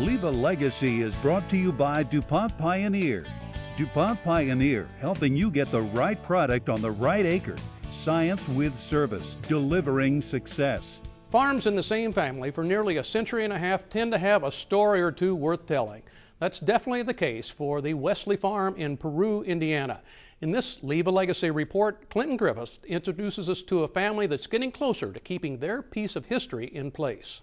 Leave a Legacy is brought to you by DuPont Pioneer. DuPont Pioneer, helping you get the right product on the right acre. Science with service, delivering success. Farms in the same family for nearly a century and a half tend to have a story or two worth telling. That's definitely the case for the Wesley Farm in Peru, Indiana. In this Leave a Legacy report, Clinton Griffiths introduces us to a family that's getting closer to keeping their piece of history in place.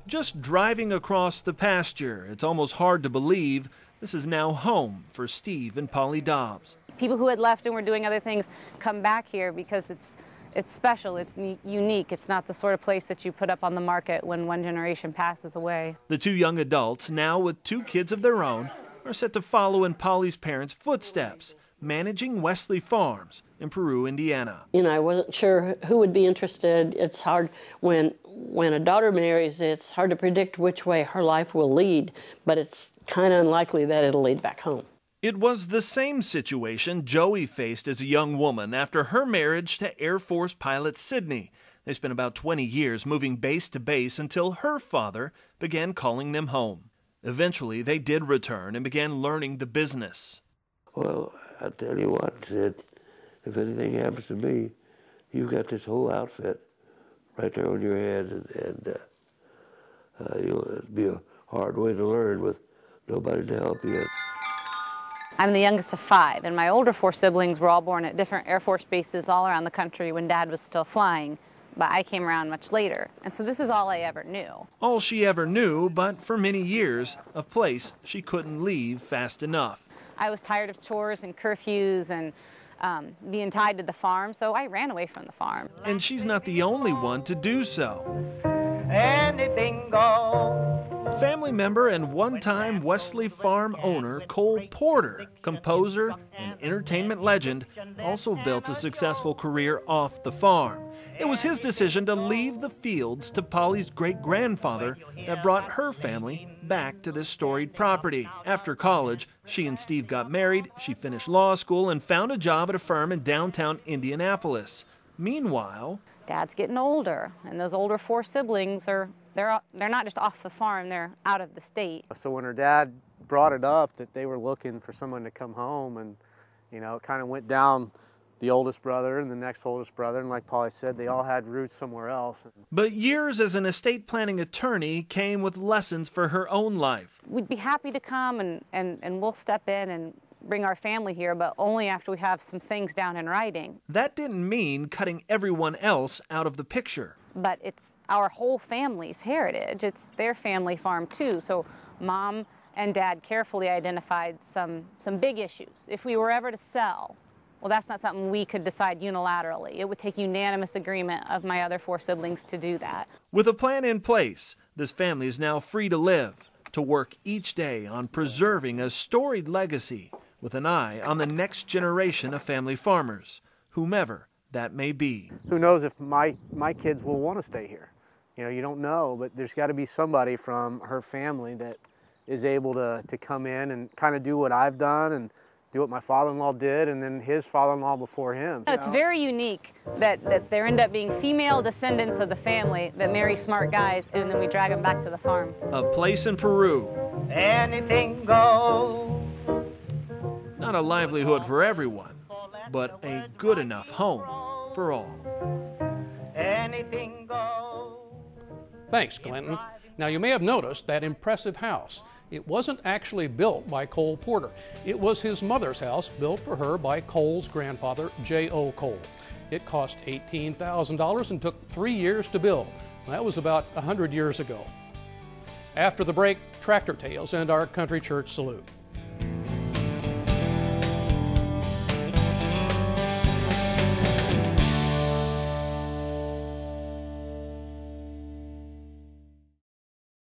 Just driving across the pasture, it's almost hard to believe this is now home for Steve and Polly Dobbs. People who had left and were doing other things come back here because it's special, it's unique. It's not the sort of place that you put up on the market when one generation passes away. The two young adults, now with two kids of their own, are set to follow in Polly's parents' footsteps, managing Wesley Farms in Peru, Indiana. I wasn't sure who would be interested. It's hard when a daughter marries, it's hard to predict which way her life will lead, but it's kind of unlikely that it'll lead back home. It was the same situation Joey faced as a young woman after her marriage to Air Force pilot Sydney. They spent about 20 years moving base to base until her father began calling them home. Eventually, they did return and began learning the business. Well, I tell you what, Sid, if anything happens to me, you've got this whole outfit right there on your head, and it'll be a hard way to learn with nobody to help you. I'm the youngest of 5, and my older 4 siblings were all born at different Air Force bases all around the country when Dad was still flying, but I came around much later, and so this is all I ever knew. All she ever knew, but for many years, a place she couldn't leave fast enough. I was tired of chores and curfews and being tied to the farm, so I ran away from the farm. And she's not the only one to do so. Anything goes. Family member and one-time Wesley Farm owner Cole Porter, composer and entertainment legend, also built a successful career off the farm. It was his decision to leave the fields to Polly's great-grandfather that brought her family back to this storied property. After college, she and Steve got married, she finished law school, and found a job at a firm in downtown Indianapolis. Meanwhile, Dad's getting older, and those older 4 siblings they're not just off the farm, they're out of the state. So when her dad brought it up that they were looking for someone to come home, and it kind of went down the oldest brother and the next oldest brother, and like Polly said, they all had roots somewhere else. But years as an estate planning attorney came with lessons for her own life. We'd be happy to come and we'll step in and bring our family here, but only after we have some things down in writing. That didn't mean cutting everyone else out of the picture. But it's our whole family's heritage. It's their family farm too. So Mom and Dad carefully identified some big issues. If we were ever to sell, well, that's not something we could decide unilaterally. It would take unanimous agreement of my other 4 siblings to do that. With a plan in place, this family is now free to live, to work each day on preserving a storied legacy with an eye on the next generation of family farmers, whomever that may be. Who knows if my kids will want to stay here? You don't know, but there's got to be somebody from her family that is able to come in and kind of do what I've done and do what my father-in-law did, and then his father-in-law before him. It's very unique that there end up being female descendants of the family that marry smart guys, and then we drag them back to the farm. A place in Peru. Anything goes. Not a livelihood for everyone, but a good enough home for all. Anything goes. Thanks, Clinton. Now, you may have noticed that impressive house. It wasn't actually built by Cole Porter. It was his mother's house, built for her by Cole's grandfather, J.O. Cole. It cost $18,000 and took 3 years to build. That was about 100 years ago. After the break, Tractor Tales and our Country Church Salute.